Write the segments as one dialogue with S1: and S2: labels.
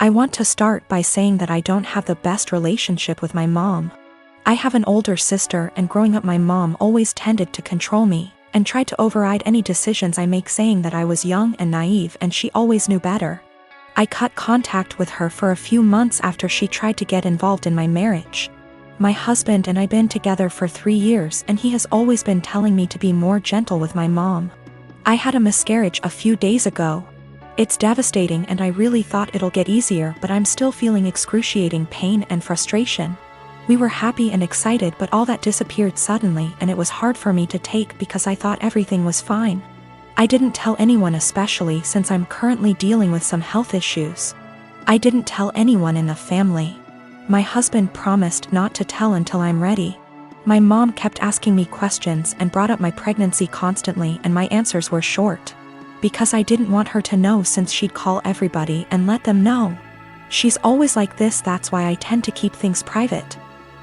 S1: I want to start by saying that I don't have the best relationship with my mom. I have an older sister, and growing up my mom always tended to control me and tried to override any decisions I make, saying that I was young and naive and she always knew better. I cut contact with her for a few months after she tried to get involved in my marriage. My husband and I have been together for 3 years, and he has always been telling me to be more gentle with my mom. I had a miscarriage a few days ago. It's devastating and I really thought it'll get easier, but I'm still feeling excruciating pain and frustration. We were happy and excited, but all that disappeared suddenly, and it was hard for me to take because I thought everything was fine. I didn't tell anyone, especially since I'm currently dealing with some health issues. I didn't tell anyone in the family. My husband promised not to tell until I'm ready. My mom kept asking me questions and brought up my pregnancy constantly, and my answers were short. Because I didn't want her to know, since she'd call everybody and let them know. She's always like this, that's why I tend to keep things private.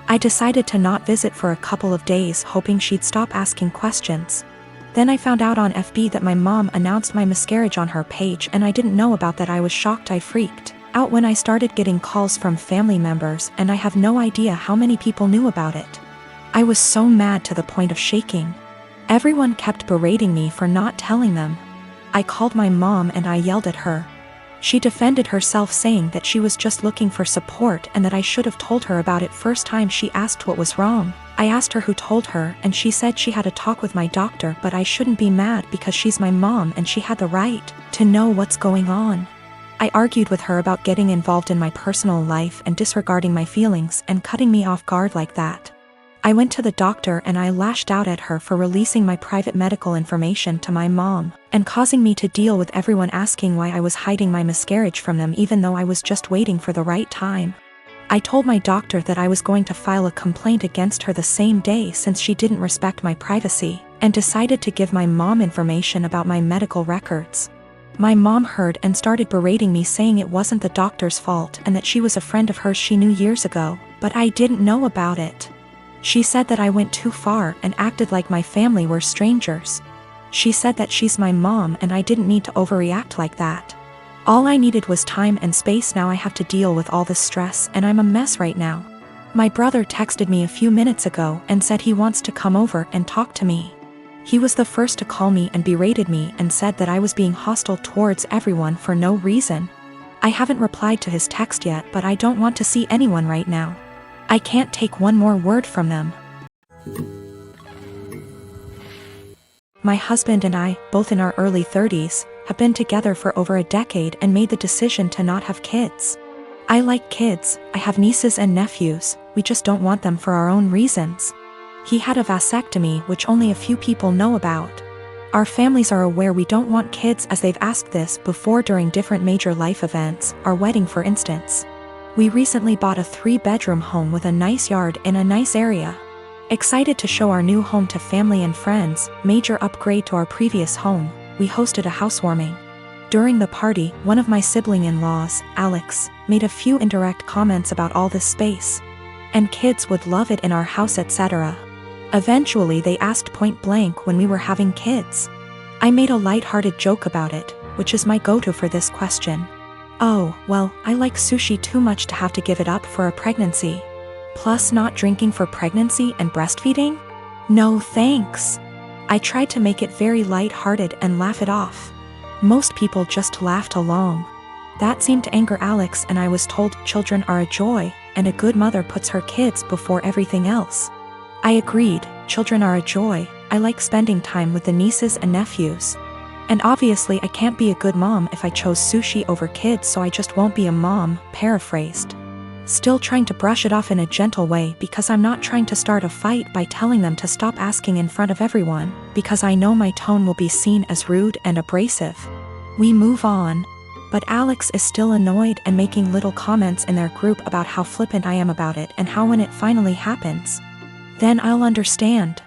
S1: I decided to not visit for a couple of days, hoping she'd stop asking questions. Then I found out on FB that my mom announced my miscarriage on her page, and I didn't know about that. I was shocked. I freaked out when I started getting calls from family members, and I have no idea how many people knew about it. I was so mad to the point of shaking. Everyone kept berating me for not telling them. I called my mom and I yelled at her. She defended herself, saying that she was just looking for support and that I should have told her about it first time she asked what was wrong. I asked her who told her, and she said she had a talk with my doctor, but I shouldn't be mad because she's my mom and she had the right to know what's going on. I argued with her about getting involved in my personal life and disregarding my feelings and cutting me off guard like that. I went to the doctor and I lashed out at her for releasing my private medical information to my mom and causing me to deal with everyone asking why I was hiding my miscarriage from them, even though I was just waiting for the right time. I told my doctor that I was going to file a complaint against her the same day, since she didn't respect my privacy, and decided to give my mom information about my medical records. My mom heard and started berating me, saying it wasn't the doctor's fault and that she was a friend of hers she knew years ago, but I didn't know about it. She said that I went too far and acted like my family were strangers. She said that she's my mom and I didn't need to overreact like that. All I needed was time and space. Now I have to deal with all this stress and I'm a mess right now. My brother texted me a few minutes ago and said he wants to come over and talk to me. He was the first to call me and berated me and said that I was being hostile towards everyone for no reason. I haven't replied to his text yet, but I don't want to see anyone right now. I can't take one more word from them. My husband and I, both in our early 30s, have been together for over a decade and made the decision to not have kids. I like kids, I have nieces and nephews, we just don't want them for our own reasons. He had a vasectomy, which only a few people know about. Our families are aware we don't want kids, as they've asked this before during different major life events, our wedding for instance. We recently bought a 3-bedroom home with a nice yard in a nice area. Excited to show our new home to family and friends, major upgrade to our previous home, we hosted a housewarming. During the party, one of my sibling-in-laws, Alex, made a few indirect comments about all this space. And kids would love it in our house, etc. Eventually they asked point blank when we were having kids. I made a light-hearted joke about it, which is my go-to for this question. Oh, well, I like sushi too much to have to give it up for a pregnancy. Plus not drinking for pregnancy and breastfeeding? No thanks. I tried to make it very light-hearted and laugh it off. Most people just laughed along. That seemed to anger Alex, and I was told children are a joy, and a good mother puts her kids before everything else. I agreed, children are a joy, I like spending time with the nieces and nephews. And obviously I can't be a good mom if I chose sushi over kids, so I just won't be a mom, paraphrased. Still trying to brush it off in a gentle way, because I'm not trying to start a fight by telling them to stop asking in front of everyone, because I know my tone will be seen as rude and abrasive. We move on. But Alex is still annoyed and making little comments in their group about how flippant I am about it and how when it finally happens, then I'll understand.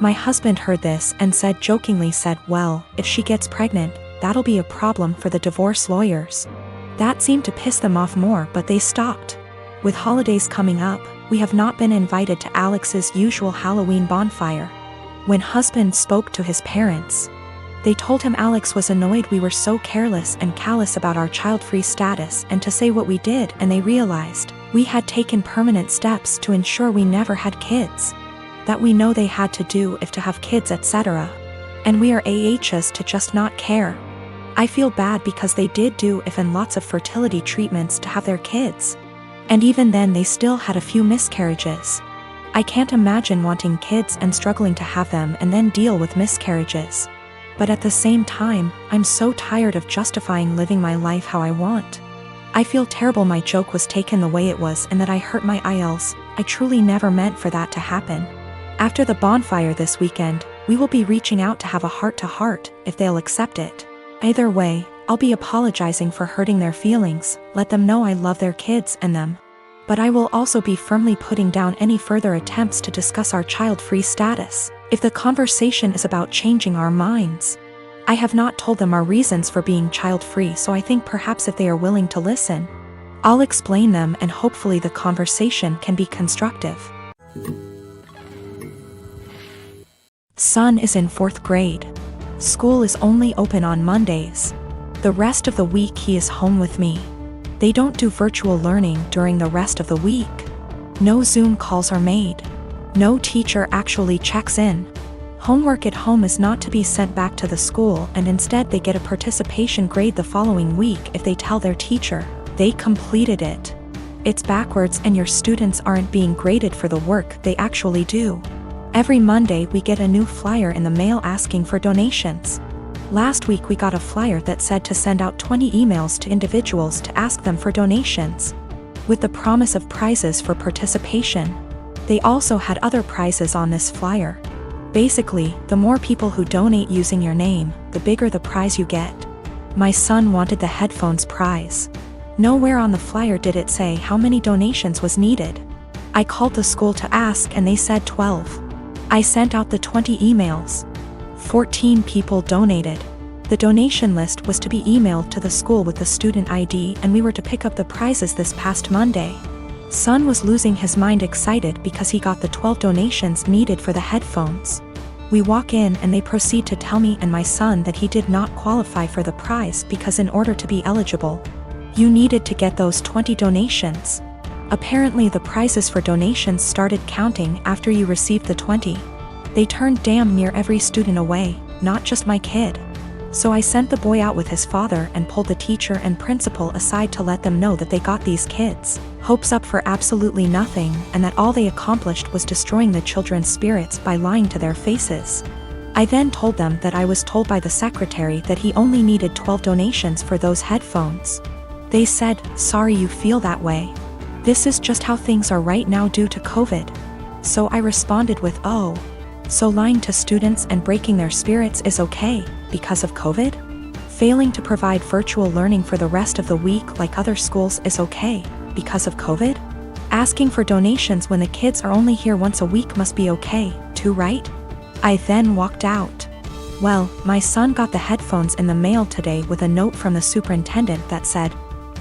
S1: My husband heard this and jokingly said, well, if she gets pregnant, that'll be a problem for the divorce lawyers. That seemed to piss them off more, but they stopped. With holidays coming up, we have not been invited to Alex's usual Halloween bonfire. When husband spoke to his parents, They told him Alex was annoyed we were so careless and callous about our child-free status and to say what we did, and they realized we had taken permanent steps to ensure we never had kids. That we know they had to do if to have kids, etc. And we are AHs to just not care. I feel bad because they did do if and lots of fertility treatments to have their kids. And even then they still had a few miscarriages. I can't imagine wanting kids and struggling to have them and then deal with miscarriages. But at the same time, I'm so tired of justifying living my life how I want. I feel terrible my joke was taken the way it was and that I hurt my IELTS. I truly never meant for that to happen. After the bonfire this weekend, we will be reaching out to have a heart-to-heart, if they'll accept it. Either way, I'll be apologizing for hurting their feelings, let them know I love their kids and them. But I will also be firmly putting down any further attempts to discuss our child-free status, if the conversation is about changing our minds. I have not told them our reasons for being child-free, so I think perhaps if they are willing to listen, I'll explain them and hopefully the conversation can be constructive. Son is in 4th grade. School is only open on Mondays. The rest of the week he is home with me. They don't do virtual learning during the rest of the week. No Zoom calls are made. No teacher actually checks in. Homework at home is not to be sent back to the school, and instead they get a participation grade the following week if they tell their teacher they completed it. It's backwards, and your students aren't being graded for the work they actually do. Every Monday we get a new flyer in the mail asking for donations. Last week we got a flyer that said to send out 20 emails to individuals to ask them for donations, with the promise of prizes for participation. They also had other prizes on this flyer. Basically, the more people who donate using your name, the bigger the prize you get. My son wanted the headphones prize. Nowhere on the flyer did it say how many donations was needed. I called the school to ask and they said 12. I sent out the 20 emails. 14 people donated. The donation list was to be emailed to the school with the student ID, and we were to pick up the prizes this past Monday. Son was losing his mind excited because he got the 12 donations needed for the headphones. We walk in and they proceed to tell me and my son that he did not qualify for the prize because in order to be eligible, you needed to get those 20 donations. Apparently the prizes for donations started counting after you received the 20. They turned damn near every student away, not just my kid. So I sent the boy out with his father and pulled the teacher and principal aside to let them know that they got these kids' hopes up for absolutely nothing, and that all they accomplished was destroying the children's spirits by lying to their faces. I then told them that I was told by the secretary that he only needed 12 donations for those headphones. They said, "Sorry you feel that way. This is just how things are right now due to COVID." So I responded with, "Oh, so lying to students and breaking their spirits is okay, because of COVID? Failing to provide virtual learning for the rest of the week like other schools is okay, because of COVID? Asking for donations when the kids are only here once a week must be okay, too, right?" I then walked out. Well, my son got the headphones in the mail today with a note from the superintendent that said,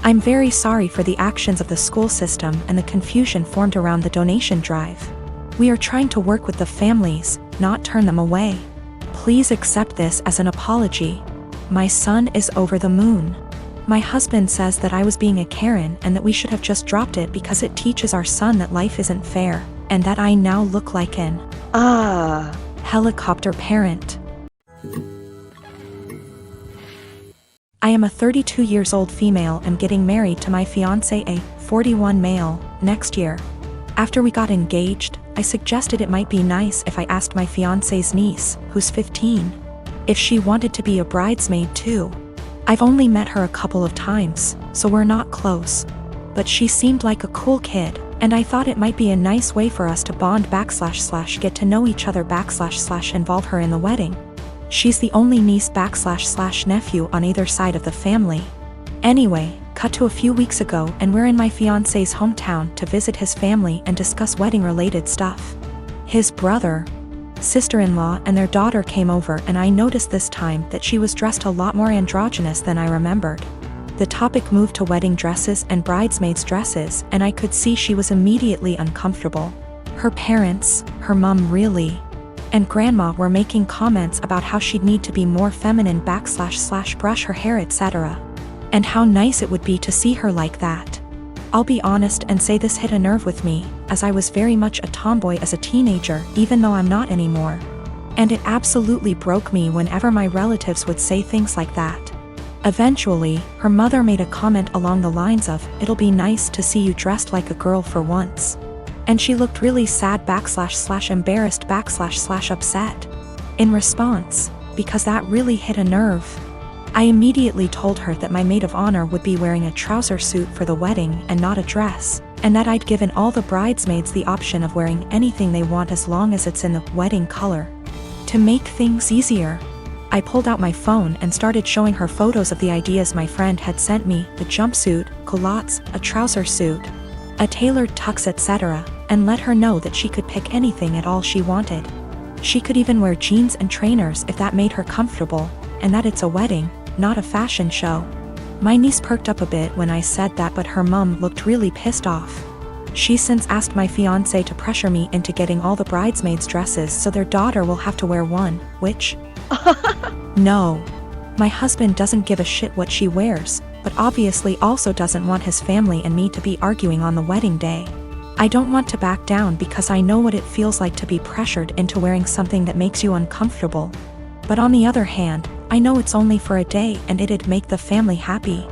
S1: "I'm very sorry for the actions of the school system and the confusion formed around the donation drive. We are trying to work with the families, not turn them away. Please accept this as an apology." My son is over the moon. My husband says that I was being a Karen and that we should have just dropped it because it teaches our son that life isn't fair, and that I now look like an helicopter parent. I am a 32 years old female and getting married to my fiancé, a 41 male, next year. After we got engaged, I suggested it might be nice if I asked my fiancé's niece, who's 15, if she wanted to be a bridesmaid too. I've only met her a couple of times, so we're not close. But she seemed like a cool kid, and I thought it might be a nice way for us to bond / get to know each other / involve her in the wedding. She's the only niece / nephew on either side of the family. Anyway, cut to a few weeks ago and we're in my fiancé's hometown to visit his family and discuss wedding-related stuff. His brother, sister-in-law and their daughter came over, and I noticed this time that she was dressed a lot more androgynous than I remembered. The topic moved to wedding dresses and bridesmaids' dresses, and I could see she was immediately uncomfortable. Her parents, her mom really and grandma were making comments about how she'd need to be more feminine / brush her hair, etc. And how nice it would be to see her like that. I'll be honest and say this hit a nerve with me, as I was very much a tomboy as a teenager, even though I'm not anymore. And it absolutely broke me whenever my relatives would say things like that. Eventually, her mother made a comment along the lines of, "It'll be nice to see you dressed like a girl for once." And she looked really sad / embarrassed / upset. In response, because that really hit a nerve, I immediately told her that my maid of honor would be wearing a trouser suit for the wedding and not a dress, and that I'd given all the bridesmaids the option of wearing anything they want as long as it's in the wedding color. To make things easier, I pulled out my phone and started showing her photos of the ideas my friend had sent me: the jumpsuit, culottes, a trouser suit, a tailored tux, etc., and let her know that she could pick anything at all she wanted. She could even wear jeans and trainers if that made her comfortable, and that it's a wedding, not a fashion show. My niece perked up a bit when I said that, but her mum looked really pissed off. She's since asked my fiancé to pressure me into getting all the bridesmaids' dresses so their daughter will have to wear one, which... No. My husband doesn't give a shit what she wears, but obviously also doesn't want his family and me to be arguing on the wedding day. I don't want to back down because I know what it feels like to be pressured into wearing something that makes you uncomfortable. But on the other hand, I know it's only for a day and it'd make the family happy.